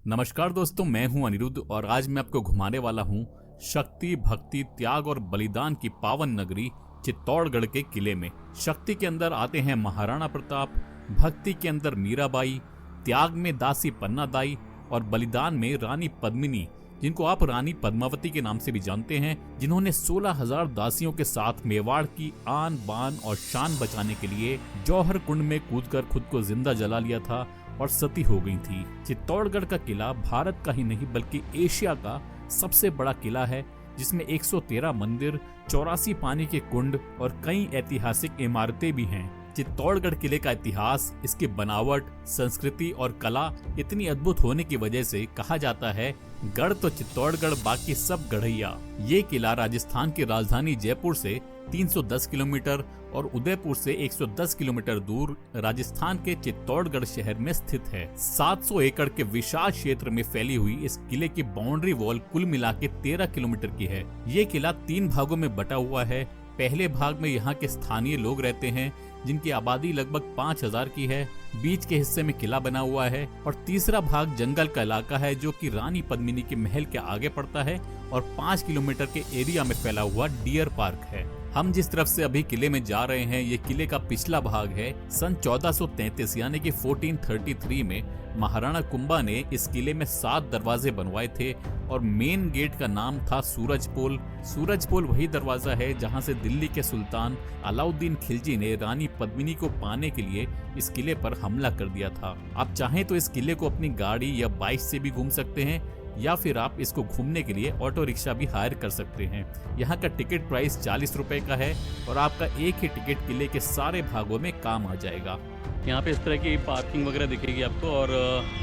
नमस्कार दोस्तों, मैं हूं अनिरुद्ध और आज मैं आपको घुमाने वाला हूं शक्ति, भक्ति, त्याग और बलिदान की पावन नगरी चित्तौड़गढ़ के किले में। शक्ति के अंदर आते हैं महाराणा प्रताप, भक्ति के अंदर मीराबाई, त्याग में दासी पन्नादाई और बलिदान में रानी पद्मिनी, जिनको आप रानी पद्मावती के नाम से भी जानते हैं, जिन्होंने 16,000 दासियों के साथ मेवाड़ की आन बान और शान बचाने के लिए जौहर कुंड में कूदकर खुद को जिंदा जला लिया था और सती हो गई थी। चित्तौड़गढ़ का किला भारत का ही नहीं बल्कि एशिया का सबसे बड़ा किला है, जिसमें 113 मंदिर, 84 पानी के कुंड और कई ऐतिहासिक इमारतें भी हैं। चित्तौड़गढ़ किले का इतिहास, इसकी बनावट, संस्कृति और कला इतनी अद्भुत होने की वजह से कहा जाता है, गढ़ तो चित्तौड़गढ़ बाकी सब गढ़ैया। ये किला राजस्थान की राजधानी जयपुर से 310 किलोमीटर और उदयपुर से 110 किलोमीटर दूर राजस्थान के चित्तौड़गढ़ शहर में स्थित है। 700 एकड़ के विशाल क्षेत्र में फैली हुई इस किले की बाउंड्री वॉल कुल मिला के 13 किलोमीटर की है। ये किला 3 भागों में बटा हुआ है। पहले भाग में यहाँ के स्थानीय लोग रहते हैं, जिनकी आबादी लगभग 5,000 की है। बीच के हिस्से में किला बना हुआ है और तीसरा भाग जंगल का इलाका है, जो कि रानी पद्मिनी के महल के आगे पड़ता है और 5 किलोमीटर के एरिया में फैला हुआ डियर पार्क है। हम जिस तरफ से अभी किले में जा रहे हैं, ये किले का पिछला भाग है। सन 1433 यानी कि 1433 में महाराणा कुंभा ने इस किले में 7 दरवाजे बनवाए थे और मेन गेट का नाम था सूरजपोल। सूरजपोल वही दरवाजा है जहां से दिल्ली के सुल्तान अलाउद्दीन खिलजी ने रानी पद्मिनी को पाने के लिए इस किले पर हमला कर दिया था। आप चाहें तो इस किले को अपनी गाड़ी या बाइक से भी घूम सकते हैं, या फिर आप इसको घूमने के लिए ऑटो रिक्शा भी हायर कर सकते हैं। यहाँ का टिकट प्राइस 40 रुपए का है और आपका एक ही टिकट किले के सारे भागों में काम आ जाएगा। यहाँ पे इस तरह की पार्किंग वगैरह दिखेगी आपको और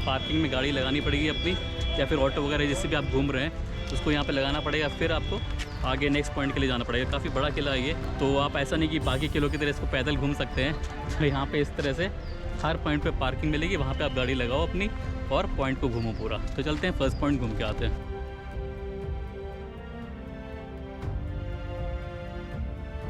पार्किंग में गाड़ी लगानी पड़ेगी अपनी, या फिर ऑटो वगैरह जिससे भी आप घूम रहे हैं उसको यहाँ पे लगाना पड़ेगा, फिर आपको आगे नेक्स्ट पॉइंट के लिए जाना पड़ेगा। काफ़ी बड़ा किला है ये, तो आप ऐसा नहीं कि बाकी किलों की तरह इसको पैदल घूम सकते हैं। तो यहाँ पे इस तरह से हर पॉइंट पे पार्किंग मिलेगी, वहाँ पे आप गाड़ी लगाओ अपनी और पॉइंट को घूमो पूरा। तो चलते हैं फर्स्ट पॉइंट घूम के आते हैं।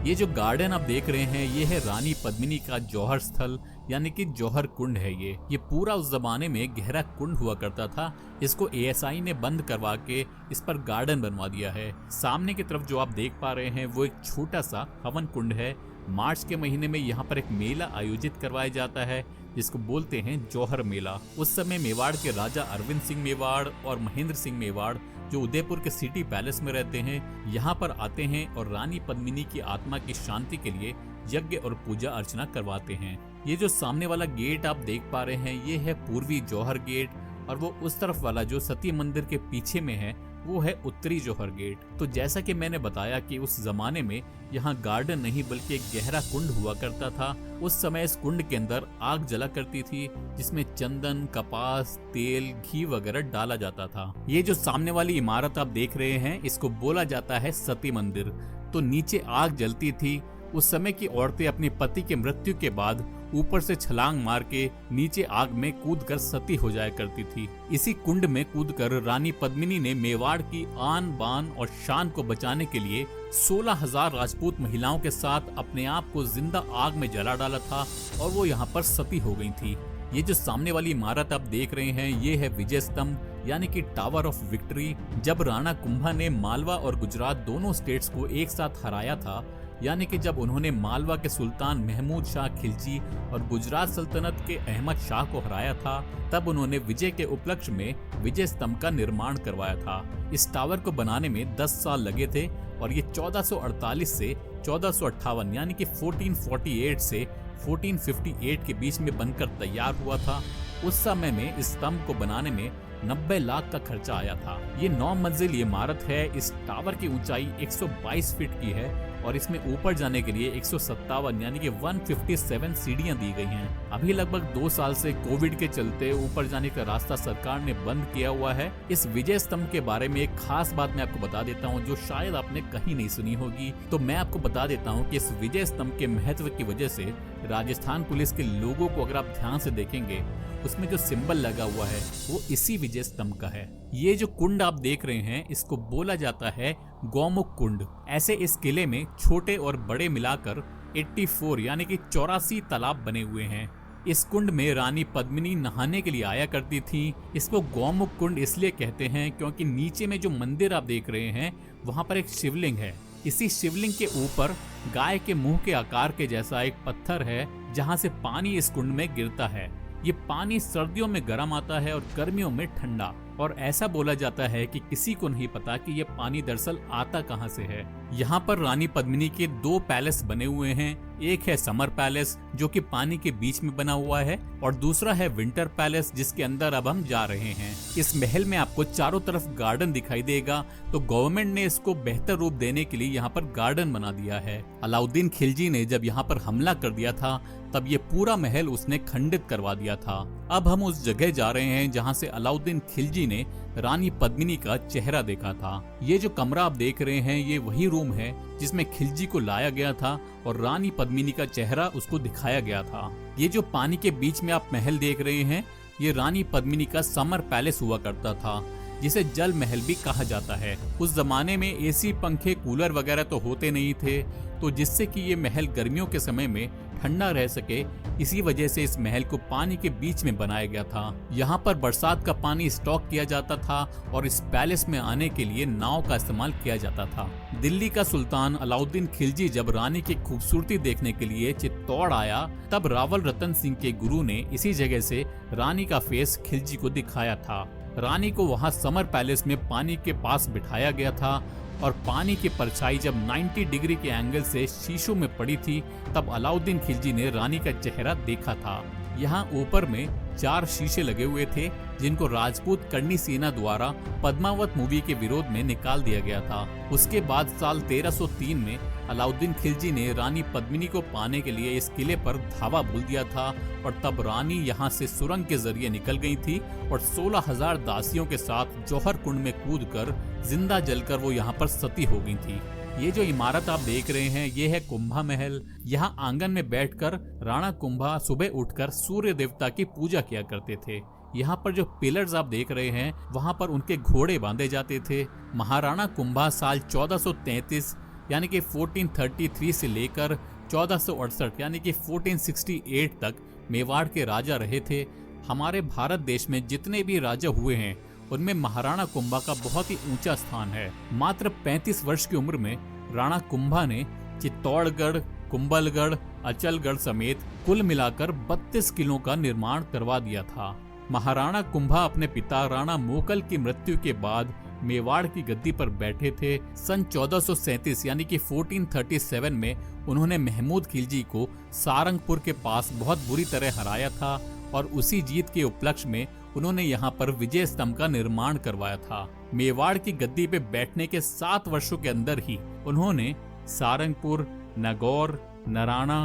ये जो गार्डन आप देख रहे हैं, ये है रानी पद्मिनी का जौहर स्थल यानी कि जौहर कुंड है। ये पूरा उस जमाने में गहरा कुंड हुआ करता था। इसको एएसआई ने बंद करवा के इस पर गार्डन बनवा दिया है। सामने की तरफ जो आप देख पा रहे हैं वो एक छोटा सा हवन कुंड है। मार्च के महीने में यहाँ पर एक मेला आयोजित करवाया जाता है, जिसको बोलते हैं जौहर मेला। उस समय मेवाड़ के राजा अरविंद सिंह मेवाड़ और महेंद्र सिंह मेवाड़, जो उदयपुर के सिटी पैलेस में रहते हैं, यहाँ पर आते हैं और रानी पद्मिनी की आत्मा की शांति के लिए यज्ञ और पूजा अर्चना करवाते हैं। ये जो सामने वाला गेट आप देख पा रहे हैं, ये है पूर्वी जौहर गेट, और वो उस तरफ वाला जो सती मंदिर के पीछे में है वो है उत्तरी जौहर गेट। तो जैसा कि मैंने बताया कि उस जमाने में यहाँ गार्डन नहीं बल्कि एक गहरा कुंड हुआ करता था। उस समय इस कुंड के अंदर आग जला करती थी, जिसमें चंदन, कपास, तेल, घी वगैरह डाला जाता था। ये जो सामने वाली इमारत आप देख रहे हैं, इसको बोला जाता है सती मंदिर। तो नीचे आग जलती थी। उस समय की औरतें अपने पति के मृत्यु के बाद ऊपर से छलांग मार के नीचे आग में कूदकर सती हो जाया करती थी। इसी कुंड में कूदकर रानी पद्मिनी ने मेवाड़ की आन बान और शान को बचाने के लिए 16,000 राजपूत महिलाओं के साथ अपने आप को जिंदा आग में जला डाला था और वो यहाँ पर सती हो गई थी। ये जो सामने वाली इमारत आप देख रहे हैं, ये है विजय स्तंभ यानी कि टावर ऑफ विक्ट्री। जब राणा कुंभा ने मालवा और गुजरात दोनों स्टेट्स को एक साथ हराया था, यानी कि जब उन्होंने मालवा के सुल्तान महमूद शाह खिलजी और गुजरात सल्तनत के अहमद शाह को हराया था, तब उन्होंने विजय के उपलक्ष्य में विजय स्तंभ का निर्माण करवाया था। इस टावर को बनाने में 10 साल लगे थे और ये 1448 से 1458 यानी कि 1448 से 1458 के बीच में बनकर तैयार हुआ था। उस समय में इस स्तंभ को बनाने में 90 लाख का खर्चा आया था। ये 9 मंजिल इमारत है। इस टावर की ऊंचाई 122 फीट की है और इसमें ऊपर जाने के लिए 157 यानी कि 157 सीढ़ियां दी गई हैं। अभी लगभग 2 साल से कोविड के चलते ऊपर जाने का रास्ता सरकार ने बंद किया हुआ है। इस विजय स्तंभ के बारे में एक खास बात मैं आपको बता देता हूँ, जो शायद आपने कहीं नहीं सुनी होगी। तो मैं आपको बता देता हूँ कि इस विजय स्तंभ के महत्व की वजह से राजस्थान पुलिस के लोगों को अगर आप ध्यान से देखेंगे, उसमें जो सिंबल लगा हुआ है वो इसी विजय स्तंभ का है। ये जो कुंड आप देख रहे हैं, इसको बोला जाता है गौमुख कुंड। ऐसे इस किले में छोटे और बड़े मिलाकर 84 यानी कि 84 तालाब बने हुए हैं। इस कुंड में रानी पद्मिनी नहाने के लिए आया करती थी। इसको गौमुख कुंड इसलिए कहते हैं क्योंकि नीचे में जो मंदिर आप देख रहे हैं वहाँ पर एक शिवलिंग है। इसी शिवलिंग के ऊपर गाय के मुंह के आकार के जैसा एक पत्थर है जहाँ से पानी इस कुंड में गिरता है। ये पानी सर्दियों में गर्म आता है और गर्मियों में ठंडा, और ऐसा बोला जाता है कि किसी को नहीं पता कि ये पानी दरअसल आता कहाँ से है। यहाँ पर रानी पद्मिनी के 2 पैलेस बने हुए हैं। एक है समर पैलेस जो कि पानी के बीच में बना हुआ है, और दूसरा है विंटर पैलेस जिसके अंदर अब हम जा रहे हैं। इस महल में आपको चारों तरफ गार्डन दिखाई देगा, तो गवर्नमेंट ने इसको बेहतर रूप देने के लिए यहाँ पर गार्डन बना दिया है। अलाउद्दीन खिलजी ने जब यहाँ पर हमला कर दिया था तब ये पूरा महल उसने खंडित करवा दिया था। अब हम उस जगह जा रहे हैं जहाँ से अलाउद्दीन खिलजी ने रानी पद्मिनी का चेहरा देखा था। ये जो कमरा आप देख रहे हैं ये वही रूम है जिसमें खिलजी को लाया गया था और रानी पद्मिनी का चेहरा उसको दिखाया गया था। ये जो पानी के बीच में आप महल देख रहे हैं ये रानी पद्मिनी का समर पैलेस हुआ करता था, जिसे जल महल भी कहा जाता है। उस जमाने में एसी, पंखे, कूलर वगैरह तो होते नहीं थे, तो जिससे कि ये महल गर्मियों के समय में ठंडा रह सके, इसी वजह से इस महल को पानी के बीच में बनाया गया था। यहाँ पर बरसात का पानी स्टॉक किया जाता था और इस पैलेस में आने के लिए नाव का इस्तेमाल किया जाता था। दिल्ली का सुल्तान अलाउद्दीन खिलजी जब रानी की खूबसूरती देखने के लिए चित्तौड़ आया, तब रावल रतन सिंह के गुरु ने इसी जगह से रानी का फेस खिलजी को दिखाया था। रानी को वहाँ समर पैलेस में पानी के पास बिठाया गया था और पानी की परछाई जब 90 डिग्री के एंगल से शीशों में पड़ी थी तब अलाउद्दीन खिलजी ने रानी का चेहरा देखा था। यहाँ ऊपर में 4 शीशे लगे हुए थे जिनको राजपूत करनी सेना द्वारा पद्मावत मूवी के विरोध में निकाल दिया गया था। उसके बाद साल 1303 में अलाउद्दीन खिलजी ने रानी पद्मिनी को पाने के लिए इस किले पर धावा बोल दिया था और तब रानी यहाँ से सुरंग के जरिए निकल गई थी और 16,000 दासियों के साथ जौहर कुंड में कूदकर जिंदा जलकर वो यहाँ पर सती हो गई थी। ये जो इमारत आप देख रहे हैं ये है कुंभा महल। यहाँ आंगन में बैठकर राणा कुंभा सुबह उठकर सूर्य देवता की पूजा किया करते थे। यहाँ पर जो पिलर्स आप देख रहे हैं वहाँ पर उनके घोड़े बांधे जाते थे। महाराणा कुंभा साल 1433 यानी कि 1433 से लेकर 1468 यानी कि 1468 तक मेवाड़ के राजा रहे थे। हमारे भारत देश में जितने भी राजा हुए हैं उनमें महाराणा कुंभा का बहुत ही ऊंचा स्थान है। मात्र 35 वर्ष की उम्र में राणा कुंभा ने चित्तौड़गढ़, कुंभलगढ़, अचलगढ़ समेत कुल मिलाकर 32 किलों का निर्माण करवा दिया था। महाराणा कुंभा अपने पिता राणा मोकल की मृत्यु के बाद मेवाड़ की गद्दी पर बैठे थे। सन 1437 यानी कि 1437 में उन्होंने महमूद खिलजी को सारंगपुर के पास बहुत बुरी तरह हराया था और उसी जीत के उपलक्ष्य में उन्होंने यहाँ पर विजय स्तंभ का निर्माण करवाया था। मेवाड़ की गद्दी पे बैठने के 7 वर्षों के अंदर ही उन्होंने सारंगपुर, नागौर, नराना,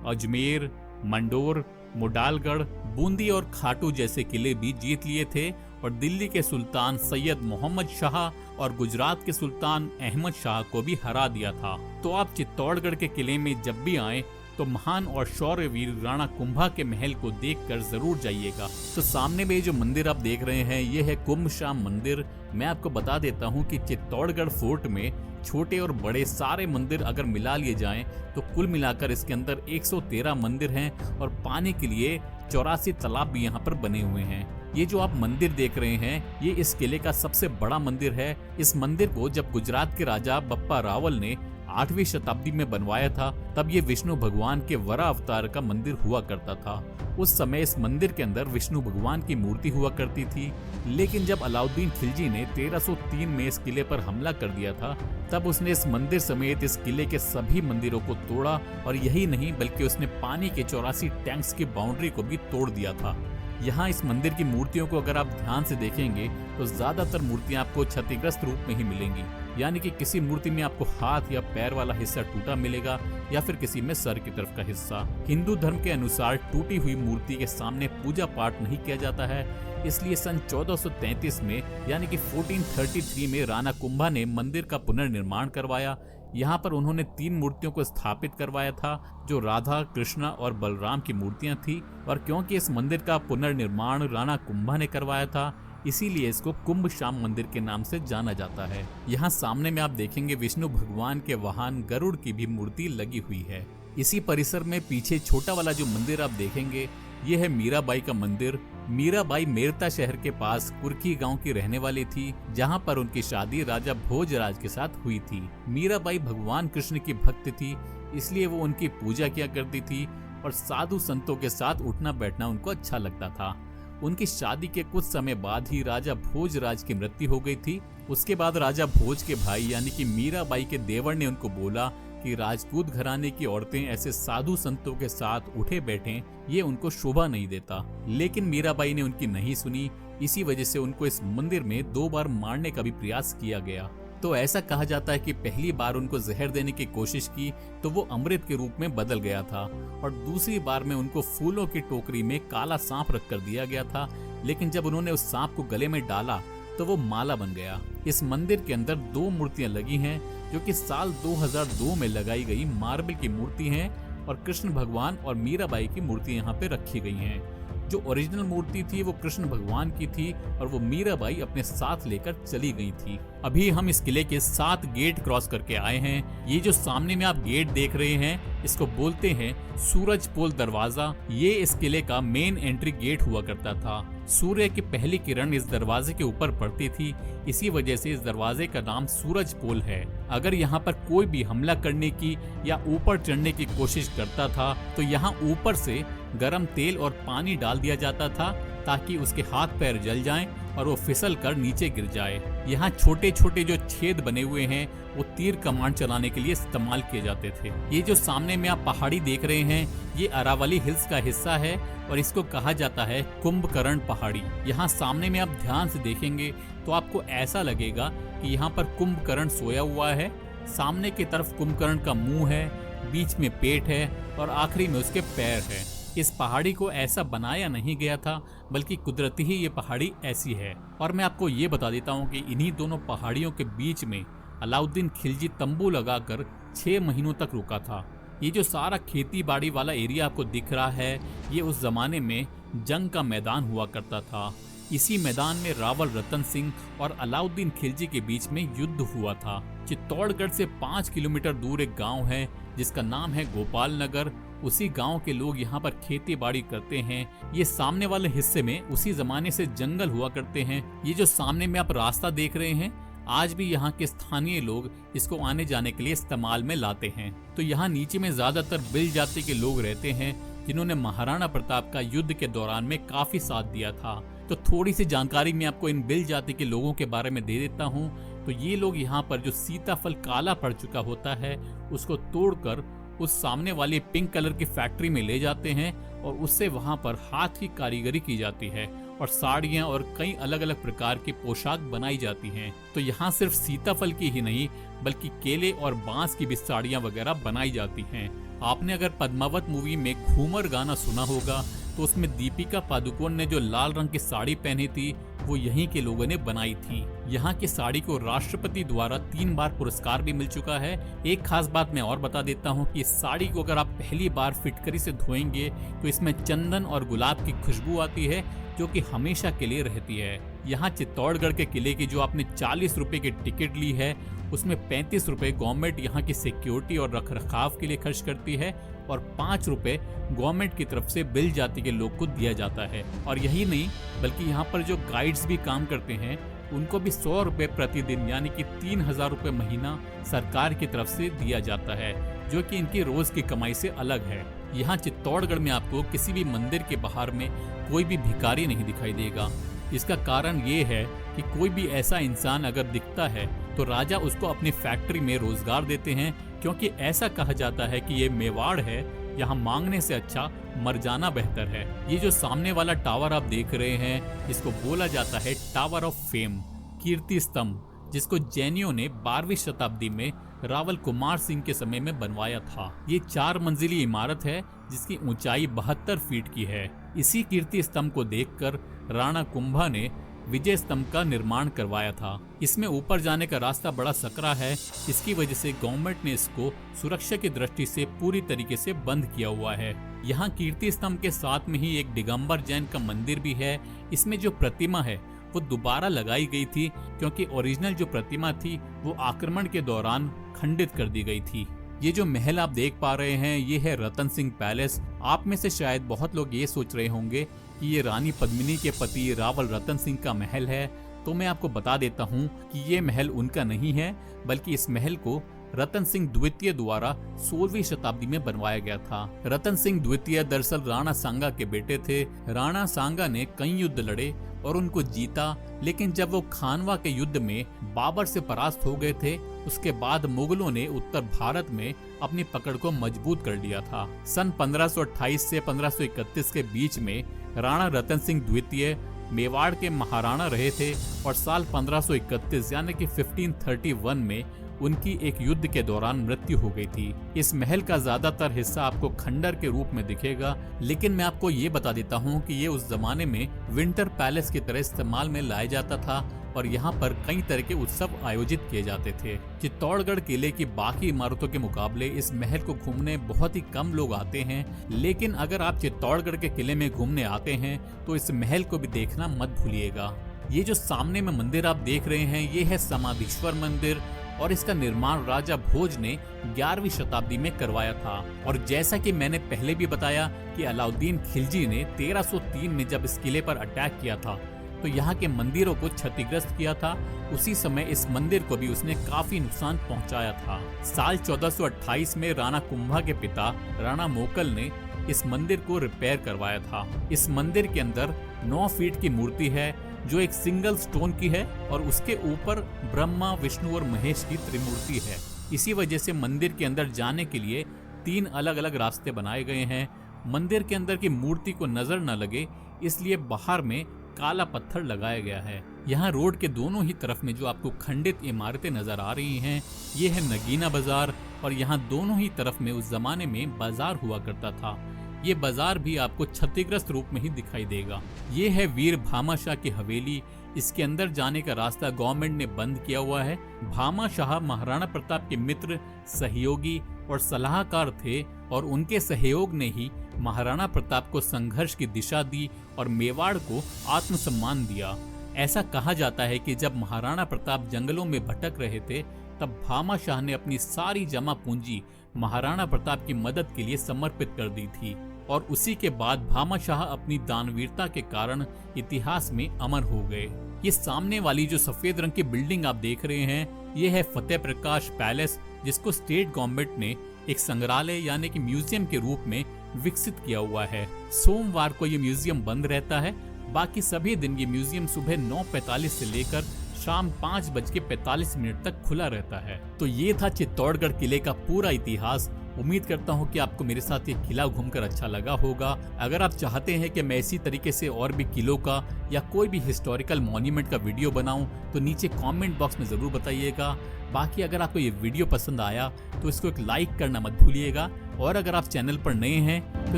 अजमेर, मंडोर, मुडालगढ़, बूंदी और खाटू जैसे किले भी जीत लिए थे और दिल्ली के सुल्तान सैयद मोहम्मद शाह और गुजरात के सुल्तान अहमद शाह को भी हरा दिया था। तो आप चित्तौड़गढ़ के किले में जब भी आएं तो महान और शौर्यवीर राणा कुंभा के महल को देखकर जरूर जाइएगा। तो सामने में जो मंदिर आप देख रहे हैं ये है कुंभश्याम मंदिर। मैं आपको बता देता हूँ कि चित्तौड़गढ़ फोर्ट में छोटे और बड़े सारे मंदिर अगर मिला लिए जाएं तो कुल मिलाकर इसके अंदर 113 मंदिर हैं और पानी के लिए 84 तालाब भी यहाँ पर बने हुए हैं। ये जो आप मंदिर देख रहे हैं ये इस किले का सबसे बड़ा मंदिर है। इस मंदिर को जब गुजरात के राजा बप्पा रावल ने 8वीं शताब्दी में बनवाया था तब ये विष्णु भगवान के वरा अवतार का मंदिर हुआ करता था। उस समय इस मंदिर के अंदर विष्णु भगवान की मूर्ति हुआ करती थी, लेकिन जब अलाउद्दीन खिलजी ने 1303 में इस किले पर हमला कर दिया था तब उसने इस मंदिर समेत इस किले के सभी मंदिरों को तोड़ा और यही नहीं बल्कि उसने पानी के 84 टैंक्स की बाउंड्री को भी तोड़ दिया था। यहाँ इस मंदिर की मूर्तियों को अगर आप ध्यान से देखेंगे तो ज्यादातर मूर्तियां आपको क्षतिग्रस्त रूप में ही मिलेंगी, यानी कि किसी मूर्ति में आपको हाथ या पैर वाला हिस्सा टूटा मिलेगा या फिर किसी में सर की तरफ का हिस्सा। हिंदू धर्म के अनुसार टूटी हुई मूर्ति के सामने पूजा पाठ नहीं किया जाता है, इसलिए सन 1433 में यानी कि 1433 में राणा कुंभा ने मंदिर का पुनर्निर्माण करवाया। यहाँ पर उन्होंने 3 मूर्तियों को स्थापित करवाया था जो राधा, कृष्णा और बलराम की मूर्तियां थी, और क्योंकि इस मंदिर का पुनर्निर्माण राणा कुंभा ने करवाया था इसीलिए इसको कुंभश्याम मंदिर के नाम से जाना जाता है। यहाँ सामने में आप देखेंगे विष्णु भगवान के वाहन गरुड़ की भी मूर्ति लगी हुई है। इसी परिसर में पीछे छोटा वाला जो मंदिर आप देखेंगे ये है मीराबाई का मंदिर। मीराबाई मेरता शहर के पास कुर्की गांव की रहने वाली थी, जहां पर उनकी शादी राजा भोजराज के साथ हुई थी। मीराबाई भगवान कृष्ण की भक्त थी, इसलिए वो उनकी पूजा किया करती थी और साधु संतों के साथ उठना बैठना उनको अच्छा लगता था। उनकी शादी के कुछ समय बाद ही राजा भोजराज की मृत्यु हो गई थी। उसके बाद राजा भोज के भाई यानी कि मीराबाई के देवर ने उनको बोला कि राजपूत घराने की औरतें ऐसे साधु संतों के साथ उठे बैठें, ये उनको शोभा नहीं देता। लेकिन मीराबाई ने उनकी नहीं सुनी। इसी वजह से उनको इस मंदिर में 2 बार मारने का भी प्रयास किया गया। तो ऐसा कहा जाता है कि पहली बार उनको जहर देने की कोशिश की तो वो अमृत के रूप में बदल गया था, और दूसरी बार में उनको फूलों की टोकरी में काला सांप रख कर दिया गया था। लेकिन जब उन्होंने उस सांप को गले में डाला तो वो माला बन गया। इस मंदिर के अंदर 2 मूर्तियां लगी हैं, जो कि साल 2002 में लगाई गई मार्बल की मूर्ति हैं, और कृष्ण भगवान और मीराबाई की मूर्ति यहाँ पे रखी गई हैं। जो ओरिजिनल मूर्ति थी वो कृष्ण भगवान की थी, और वो मीराबाई अपने साथ लेकर चली गई थी। अभी हम इस किले के 7 गेट क्रॉस करके आए हैं। ये जो सामने में आप गेट देख रहे हैं, इसको बोलते हैं सूरज पोल दरवाजा। ये इस किले का मेन एंट्री गेट हुआ करता था। सूर्य की पहली किरण इस दरवाजे के ऊपर पड़ती थी, इसी वजह से इस दरवाजे का नाम सूरज पोल है। अगर यहाँ पर कोई भी हमला करने की या ऊपर चढ़ने की कोशिश करता था तो यहाँ ऊपर से गरम तेल और पानी डाल दिया जाता था, ताकि उसके हाथ पैर जल जाएं और वो फिसल कर नीचे गिर जाए। यहाँ छोटे छोटे जो छेद बने हुए हैं वो तीर कमान चलाने के लिए इस्तेमाल किए जाते थे। ये जो सामने में आप पहाड़ी देख रहे हैं, ये अरावली हिल्स का हिस्सा है और इसको कहा जाता है कुंभकर्ण पहाड़ी। यहाँ सामने में आप ध्यान से देखेंगे तो आपको ऐसा लगेगा कि यहाँ पर कुंभकर्ण सोया हुआ है। सामने की तरफ कुंभकर्ण का मुंह है, बीच में पेट है और आखिरी में उसके पैर है। इस पहाड़ी को ऐसा बनाया नहीं गया था, बल्कि कुदरती ही ये पहाड़ी ऐसी है। और मैं आपको ये बता देता हूँ कि इन्हीं दोनों पहाड़ियों के बीच में अलाउद्दीन खिलजी तंबू लगाकर 6 महीनों तक रुका था। ये जो सारा खेती बाड़ी वाला एरिया आपको दिख रहा है, ये उस जमाने में जंग का मैदान हुआ करता था। इसी मैदान में रावल रतन सिंह और अलाउद्दीन खिलजी के बीच में युद्ध हुआ था। चित्तौड़गढ़ से 5 किलोमीटर दूर एक गांव है जिसका नाम है गोपाल नगर। उसी गांव के लोग यहाँ पर खेती बाड़ी करते हैं। ये सामने वाले हिस्से में उसी जमाने से जंगल हुआ करते हैं। ये जो सामने में आप रास्ता देख रहे हैं, आज भी यहाँ के स्थानीय लोग इसको आने जाने के लिए इस्तेमाल में लाते हैं। तो यहाँ नीचे में ज्यादातर बिल जाति के लोग रहते हैं, जिन्होंने महाराणा प्रताप का युद्ध के दौरान में काफी साथ दिया था। तो थोड़ी सी जानकारी मैं आपको इन बिल जाति के लोगों के बारे में दे देता हूँ। तो ये लोग यहाँ पर जो सीताफल काला पड़ चुका होता है, उसको तोड़कर उस सामने वाली पिंक कलर की फैक्ट्री में ले जाते हैं और उससे वहां पर हाथ की कारीगरी की जाती है और साड़ियां और कई अलग अलग प्रकार की पोशाक बनाई जाती हैं। तो यहाँ सिर्फ सीताफल की ही नहीं, बल्कि केले और बांस की भी साड़ियां वगैरह बनाई जाती हैं। आपने अगर पद्मावत मूवी में घूमर गाना सुना होगा, तो उसमें दीपिका पादुकोण ने जो लाल रंग की साड़ी पहनी थी, वो यहीं के लोगों ने बनाई थी। यहाँ की साड़ी को राष्ट्रपति द्वारा 3 बार पुरस्कार भी मिल चुका है। एक खास बात मैं और बता देता हूँ कि इस साड़ी को अगर आप पहली बार फिटकरी से धोएंगे तो इसमें चंदन और गुलाब की खुशबू आती है, जो कि हमेशा के लिए रहती है। यहाँ चित्तौड़गढ़ के किले की जो आपने 40 रुपए की टिकट ली है, उसमें 35 रुपए गवर्नमेंट यहाँ की सिक्योरिटी और रखरखाव के लिए खर्च करती है और 5 रुपए गवर्नमेंट की तरफ से बिल जाति के लोग को दिया जाता है। और यही नहीं, बल्कि यहाँ पर जो गाइड्स भी काम करते हैं, उनको भी 100 रुपए प्रतिदिन यानी कि 3000 रुपए महीना सरकार की तरफ से दिया जाता है, जो कि इनकी रोज की कमाई से अलग है। यहाँ चित्तौड़गढ़ में आपको किसी भी मंदिर के बाहर में कोई भी भिखारी नहीं दिखाई देगा। इसका कारण ये है कि कोई भी ऐसा इंसान अगर दिखता है तो राजा उसको अपनी फैक्ट्री में रोजगार देते हैं, क्योंकि ऐसा कहा जाता है कि ये मेवाड़ है, यहाँ मांगने से अच्छा मर जाना बेहतर है। ये जो सामने वाला टावर आप देख रहे हैं, इसको बोला जाता है टावर ऑफ फेम, कीर्ति स्तंभ, जिसको जैनियों ने 12वीं शताब्दी में रावल कुमार सिंह के समय में बनवाया था। ये 4 मंजिली इमारत है जिसकी ऊंचाई 72 फीट की है। इसी कीर्ति स्तंभ को देखकर राणा कुंभा ने विजय स्तंभ का निर्माण करवाया था। इसमें ऊपर जाने का रास्ता बड़ा सकरा है, इसकी वजह से गवर्नमेंट ने इसको सुरक्षा की दृष्टि से पूरी तरीके से बंद किया हुआ है। यहाँ कीर्ति स्तंभ के साथ में ही एक दिगंबर जैन का मंदिर भी है। इसमें जो प्रतिमा है वो दोबारा लगाई गई थी, क्योंकि ओरिजिनल जो प्रतिमा थी वो आक्रमण के दौरान खंडित कर दी गई थी। ये जो महल आप देख पा रहे हैं ये है रतन सिंह पैलेस। आप में से शायद बहुत लोग ये सोच रहे होंगे कि ये रानी पद्मिनी के पति रावल रतन सिंह का महल है, तो मैं आपको बता देता हूँ कि ये महल उनका नहीं है, बल्कि इस महल को रतन सिंह द्वितीय द्वारा 16वीं शताब्दी में बनवाया गया था। रतन सिंह द्वितीय दरअसल राणा सांगा के बेटे थे। राणा सांगा ने कई युद्ध लड़े और उनको जीता, लेकिन जब वो खानवा के युद्ध में बाबर से परास्त हो गए थे, उसके बाद मुगलों ने उत्तर भारत में अपनी पकड़ को मजबूत कर लिया था। सन 1528 से 1531 के बीच में राणा रतन सिंह द्वितीय मेवाड़ के महाराणा रहे थे और साल 1531 यानी कि 1531 में उनकी एक युद्ध के दौरान मृत्यु हो गई थी। इस महल का ज्यादातर हिस्सा आपको खंडर के रूप में दिखेगा, लेकिन मैं आपको ये बता देता हूँ कि ये उस जमाने में विंटर पैलेस की तरह इस्तेमाल में लाया जाता था और यहाँ पर कई तरह के उत्सव आयोजित किए जाते थे। चित्तौड़गढ़ किले की बाकी इमारतों के मुकाबले इस महल को घूमने बहुत ही कम लोग आते हैं, लेकिन अगर आप चित्तौड़गढ़ के किले में घूमने आते हैं तो इस महल को भी देखना मत भूलिएगा। ये जो सामने में मंदिर आप देख रहे हैं ये है समाधीश्वर मंदिर और इसका निर्माण राजा भोज ने 11वीं शताब्दी में करवाया था। और जैसा कि मैंने पहले भी बताया कि अलाउद्दीन खिलजी ने 1303 में जब इस किले पर अटैक किया था तो यहाँ के मंदिरों को क्षतिग्रस्त किया था। उसी समय इस मंदिर को भी उसने काफी नुकसान पहुँचाया था। साल 1428 में राणा कुंभा के पिता राणा मोकल ने इस मंदिर को रिपेयर करवाया था। इस मंदिर के अंदर 9 फीट की मूर्ति है जो एक सिंगल स्टोन की है और उसके ऊपर ब्रह्मा, विष्णु और महेश की त्रिमूर्ति है। इसी वजह से मंदिर के अंदर जाने के लिए 3 अलग अलग रास्ते बनाए गए हैं। मंदिर के अंदर की मूर्ति को नजर न लगे इसलिए बाहर में काला पत्थर लगाया गया है। यहाँ रोड के दोनों ही तरफ में जो आपको खंडित इमारतें नजर आ रही हैं ये है नगीना बाजार और यहाँ दोनों ही तरफ में उस जमाने में बाजार हुआ करता था। ये बाजार भी आपको क्षतिग्रस्त रूप में ही दिखाई देगा। ये है वीर भामा शाह की हवेली। इसके अंदर जाने का रास्ता गवर्नमेंट ने बंद किया हुआ है। भामा शाह महाराणा प्रताप के मित्र, सहयोगी और सलाहकार थे और उनके सहयोग ने ही महाराणा प्रताप को संघर्ष की दिशा दी और मेवाड़ को आत्मसम्मान दिया। ऐसा कहा जाता है कि जब महाराणा प्रताप जंगलों में भटक रहे थे तब भामा शाह ने अपनी सारी जमा पूंजी महाराणा प्रताप की मदद के लिए समर्पित कर दी थी और उसी के बाद भामा शाह अपनी दानवीरता के कारण इतिहास में अमर हो गए। ये सामने वाली जो सफेद रंग की बिल्डिंग आप देख रहे हैं ये है फतेह प्रकाश पैलेस, जिसको स्टेट गवर्नमेंट ने एक संग्रहालय यानी कि म्यूजियम के रूप में विकसित किया हुआ है। सोमवार को ये म्यूजियम बंद रहता है, बाकी सभी दिन ये म्यूजियम सुबह 9:45 से लेकर शाम 5:45 तक खुला रहता है। तो ये था चित्तौड़गढ़ किले का पूरा इतिहास। उम्मीद करता हूँ कि आपको मेरे साथ ये किला घूमकर अच्छा लगा होगा। अगर आप चाहते हैं कि मैं इसी तरीके से और भी किलों का या कोई भी हिस्टोरिकल मॉन्यूमेंट का वीडियो बनाऊं तो नीचे कमेंट बॉक्स में जरूर बताइएगा। बाकी अगर आपको ये वीडियो पसंद आया तो इसको एक लाइक करना मत भूलिएगा और अगर आप चैनल पर नए हैं तो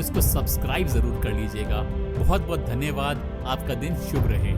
इसको सब्सक्राइब जरूर कर लीजिएगा। बहुत बहुत धन्यवाद। आपका दिन शुभ रहे।